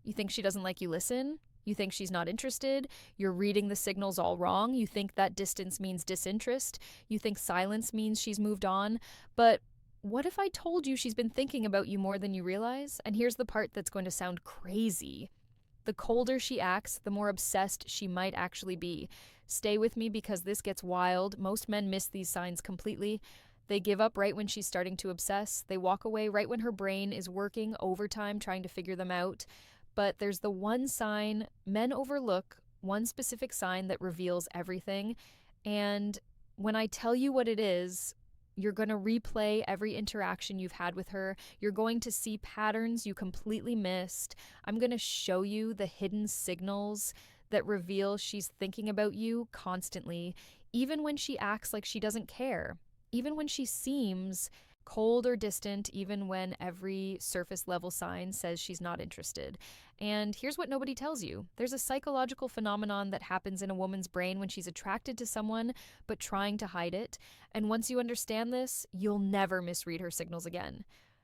You think she doesn't like you listen? You think she's not interested? You're reading the signals all wrong? You think that distance means disinterest? You think silence means she's moved on? But what if I told you she's been thinking about you more than you realize? And here's the part that's going to sound crazy. The colder she acts, the more obsessed she might actually be. Stay with me because this gets wild. Most men miss these signs completely. They give up right when she's starting to obsess. They walk away right when her brain is working overtime trying to figure them out. But there's the one sign men overlook, one specific sign that reveals everything. And when I tell you what it is, you're going to replay every interaction you've had with her. You're going to see patterns you completely missed. I'm going to show you the hidden signals that reveal she's thinking about you constantly, even when she acts like she doesn't care, even when she seems cold or distant, even when every surface level sign says she's not interested. And here's what nobody tells you. There's a psychological phenomenon that happens in a woman's brain when she's attracted to someone but trying to hide it. And once you understand this, you'll never misread her signals again.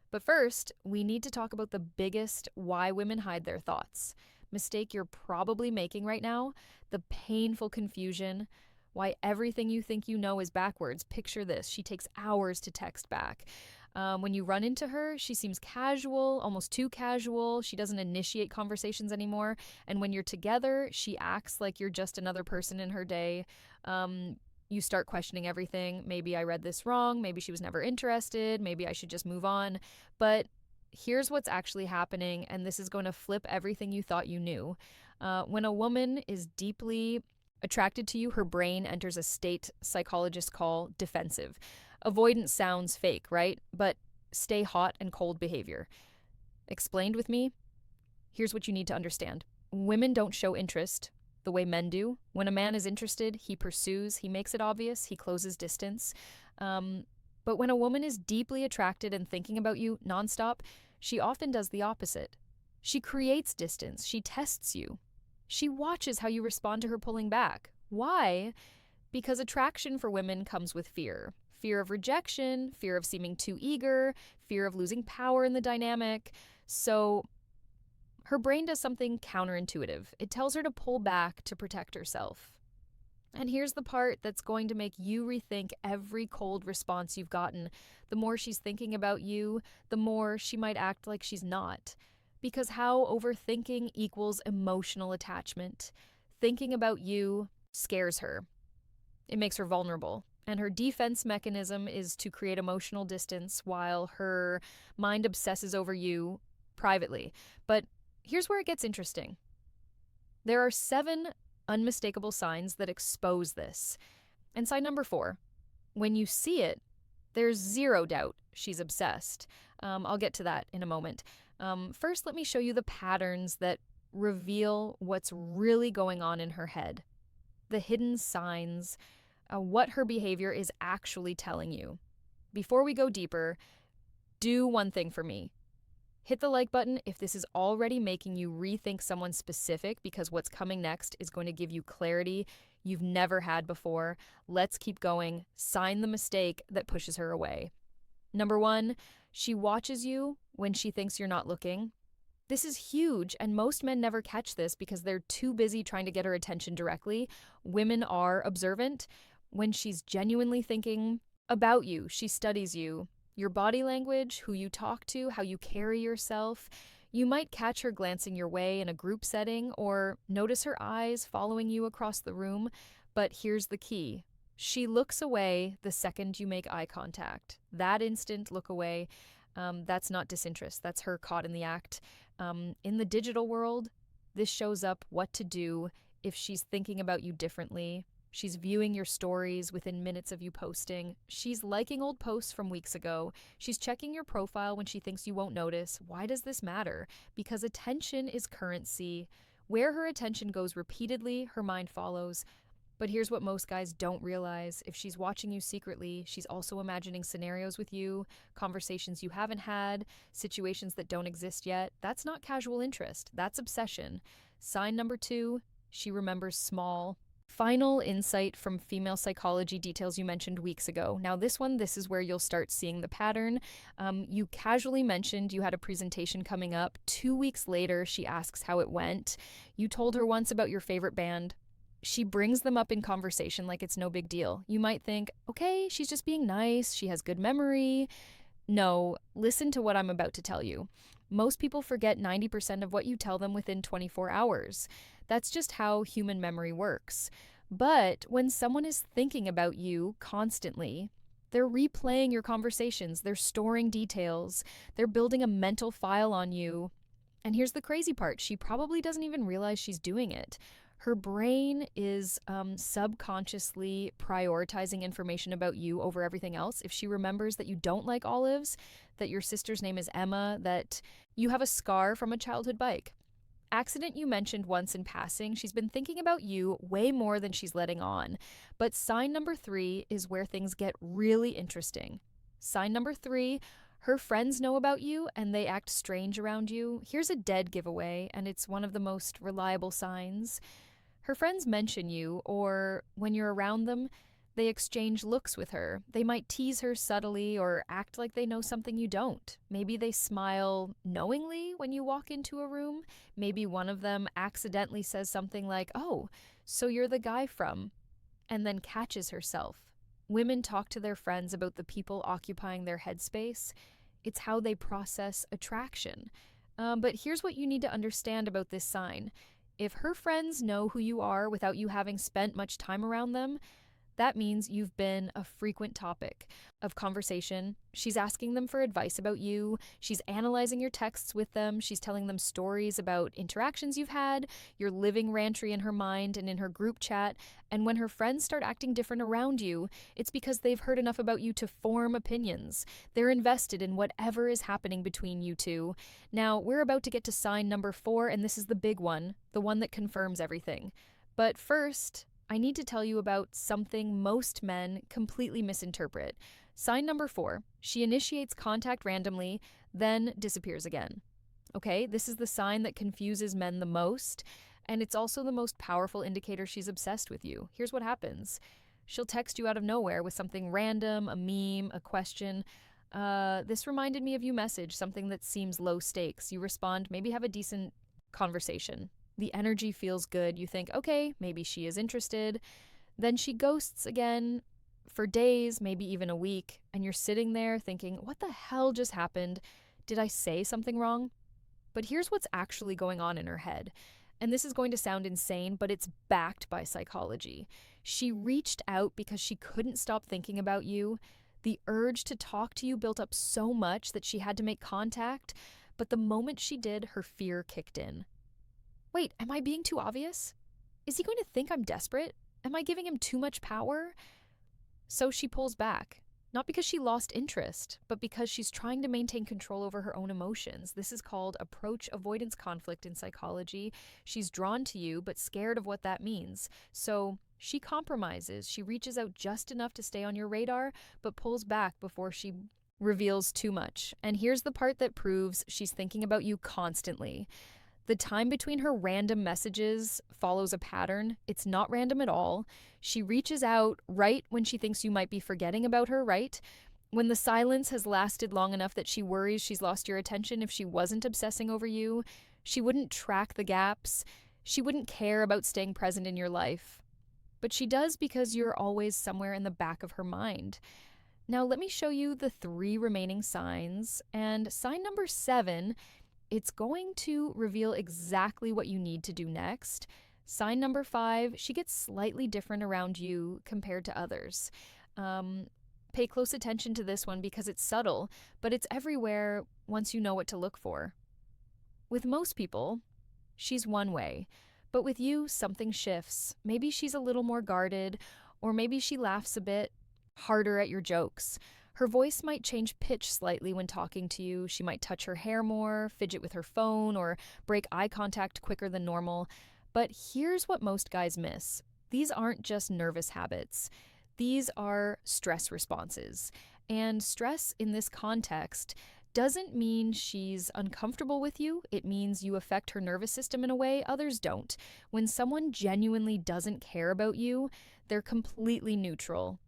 But first, we need to talk about the biggest why women hide their thoughts. Mistake you're probably making right now, the painful confusion, why everything you think you know is backwards. Picture this. She takes hours to text back. When you run into her, she seems casual, almost too casual. She doesn't initiate conversations anymore. And when you're together, she acts like you're just another person in her day. You start questioning everything. Maybe I read this wrong. Maybe she was never interested. Maybe I should just move on. But here's what's actually happening, and this is going to flip everything you thought you knew. When a woman is deeply attracted to you, her brain enters a state psychologists call defensive. Avoidance sounds fake, right? But stay hot and cold behavior. Explained with me? Here's what you need to understand. Women don't show interest the way men do. When a man is interested, he pursues, he makes it obvious, he closes distance. But when a woman is deeply attracted and thinking about you nonstop, she often does the opposite. She creates distance, she tests you. She watches how you respond to her pulling back. Why? Because attraction for women comes with fear. Fear of rejection, fear of seeming too eager, fear of losing power in the dynamic. So her brain does something counterintuitive. It tells her to pull back to protect herself. And here's the part that's going to make you rethink every cold response you've gotten. The more she's thinking about you, the more she might act like she's not. Because how overthinking equals emotional attachment. Thinking about you scares her. It makes her vulnerable. And her defense mechanism is to create emotional distance while her mind obsesses over you privately. But here's where it gets interesting. There are 7 unmistakable signs that expose this. And sign number 4, when you see it, there's zero doubt she's obsessed. I'll get to that in a moment. First, let me show you the patterns that reveal what's really going on in her head. The hidden signs, what her behavior is actually telling you. Before we go deeper, do one thing for me. Hit the like button if this is already making you rethink someone specific, because what's coming next is going to give you clarity you've never had before. Let's keep going. Sign the mistake that pushes her away. Number 1, she watches you when she thinks you're not looking. This is huge, and most men never catch this because they're too busy trying to get her attention directly. Women are observant. When she's genuinely thinking about you, she studies you. Your body language, who you talk to, how you carry yourself. You might catch her glancing your way in a group setting or notice her eyes following you across the room. But here's the key. She looks away the second you make eye contact. That instant look away, that's not disinterest. That's her caught in the act. In the digital world, this shows up what to do if she's thinking about you differently. She's viewing your stories within minutes of you posting. She's liking old posts from weeks ago. She's checking your profile when she thinks you won't notice. Why does this matter? Because attention is currency. Where her attention goes repeatedly, her mind follows. But here's what most guys don't realize. If she's watching you secretly, she's also imagining scenarios with you, conversations you haven't had, situations that don't exist yet. That's not casual interest. That's obsession. Sign number 2, she remembers small, final insight from female psychology details you mentioned weeks ago. Now, this is where you'll start seeing the pattern. You casually mentioned you had a presentation coming up. 2 weeks later, she asks how it went. You told her once about your favorite band. She brings them up in conversation like it's no big deal. You might think, okay, she's just being nice. She has good memory. No, listen to what I'm about to tell you. Most people forget 90% of what you tell them within 24 hours. That's just how human memory works. But when someone is thinking about you constantly, they're replaying your conversations, they're storing details, they're building a mental file on you. And here's the crazy part, she probably doesn't even realize she's doing it. Her brain is subconsciously prioritizing information about you over everything else. If she remembers that you don't like olives, that your sister's name is Emma, that you have a scar from a childhood bike, accident you mentioned once in passing, she's been thinking about you way more than she's letting on. But sign number 3 is where things get really interesting. Sign number 3, her friends know about you and they act strange around you. Here's a dead giveaway, and it's one of the most reliable signs. Her friends mention you, or when you're around them, they exchange looks with her. They might tease her subtly or act like they know something you don't. Maybe they smile knowingly when you walk into a room. Maybe one of them accidentally says something like, "Oh, so you're the guy from," and then catches herself. Women talk to their friends about the people occupying their headspace. It's how they process attraction. But here's what you need to understand about this sign. If her friends know who you are without you having spent much time around them, that means you've been a frequent topic of conversation. She's asking them for advice about you. She's analyzing your texts with them. She's telling them stories about interactions you've had. You're living Rantry in her mind and in her group chat. And when her friends start acting different around you, it's because they've heard enough about you to form opinions. They're invested in whatever is happening between you two. Now, we're about to get to sign number 4, and this is the big one, the one that confirms everything. But first, I need to tell you about something most men completely misinterpret. Sign number 4, she initiates contact randomly, then disappears again. Okay, this is the sign that confuses men the most, and it's also the most powerful indicator she's obsessed with you. Here's what happens. She'll text you out of nowhere with something random, a meme, a question. This reminded me of you message, something that seems low stakes. You respond, maybe have a decent conversation. The energy feels good. You think, okay, maybe she is interested. Then she ghosts again for days, maybe even a week, and you're sitting there thinking, what the hell just happened? Did I say something wrong? But here's what's actually going on in her head. And this is going to sound insane, but it's backed by psychology. She reached out because she couldn't stop thinking about you. The urge to talk to you built up so much that she had to make contact, but the moment she did, her fear kicked in. Wait, am I being too obvious? Is he going to think I'm desperate? Am I giving him too much power? So she pulls back, not because she lost interest, but because she's trying to maintain control over her own emotions. This is called approach avoidance conflict in psychology. She's drawn to you, but scared of what that means. So she compromises. She reaches out just enough to stay on your radar, but pulls back before she reveals too much. And here's the part that proves she's thinking about you constantly. The time between her random messages follows a pattern. It's not random at all. She reaches out right when she thinks you might be forgetting about her, right? When the silence has lasted long enough that she worries she's lost your attention if she wasn't obsessing over you. She wouldn't track the gaps. She wouldn't care about staying present in your life. But she does because you're always somewhere in the back of her mind. Now let me show you the 3 remaining signs. And sign number 7, it's going to reveal exactly what you need to do next. Sign number 5, she gets slightly different around you compared to others. Pay close attention to this one because it's subtle, but it's everywhere once you know what to look for. With most people, she's one way, but with you, something shifts. Maybe she's a little more guarded, or maybe she laughs a bit harder at your jokes. Her voice might change pitch slightly when talking to you. She might touch her hair more, fidget with her phone, or break eye contact quicker than normal. But here's what most guys miss. These aren't just nervous habits. These are stress responses. And stress in this context doesn't mean she's uncomfortable with you. It means you affect her nervous system in a way others don't. When someone genuinely doesn't care about you, they're completely neutral.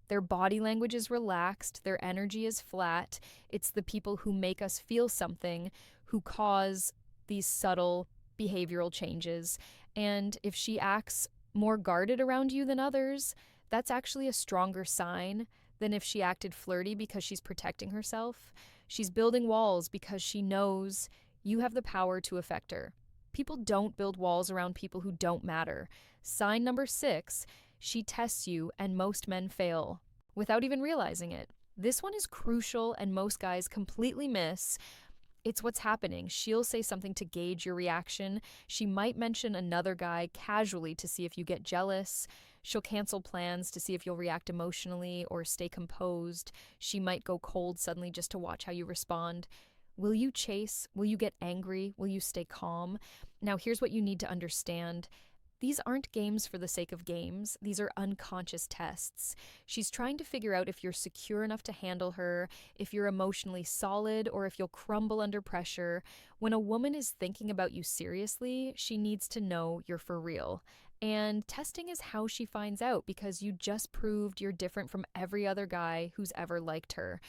Their body language is relaxed, their energy is flat. It's the people who make us feel something who cause these subtle behavioral changes. And if she acts more guarded around you than others, that's actually a stronger sign than if she acted flirty because she's protecting herself. She's building walls because she knows you have the power to affect her. People don't build walls around people who don't matter. Sign number 6, she tests you and most men fail without even realizing it. This one is crucial and most guys completely miss. It's what's happening. She'll say something to gauge your reaction. She might mention another guy casually to see if you get jealous. She'll cancel plans to see if you'll react emotionally or stay composed. She might go cold suddenly just to watch how you respond. Will you chase? Will you get angry? Will you stay calm? Now, here's what you need to understand. These aren't games for the sake of games. These are unconscious tests. She's trying to figure out if you're secure enough to handle her, if you're emotionally solid, or if you'll crumble under pressure. When a woman is thinking about you seriously, she needs to know you're for real. And testing is how she finds out because you just proved you're different from every other guy who's ever liked her.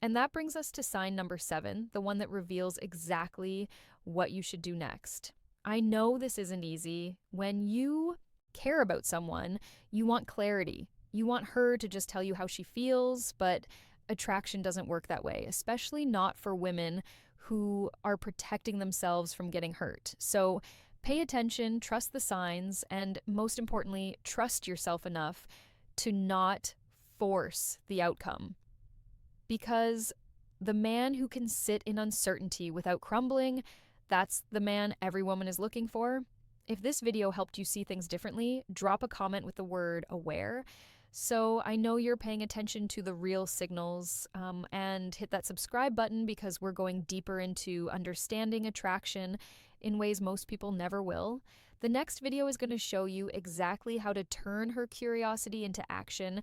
And that brings us to sign number 7, the one that reveals exactly what you should do next. I know this isn't easy. When you care about someone, you want clarity. You want her to just tell you how she feels, but attraction doesn't work that way, especially not for women who are protecting themselves from getting hurt. So pay attention, trust the signs, and most importantly, trust yourself enough to not force the outcome. Because the man who can sit in uncertainty without crumbling, that's the man every woman is looking for. If this video helped you see things differently, drop a comment with the word aware. So I know you're paying attention to the real signals, and hit that subscribe button because we're going deeper into understanding attraction in ways most people never will. The next video is going to show you exactly how to turn her curiosity into action.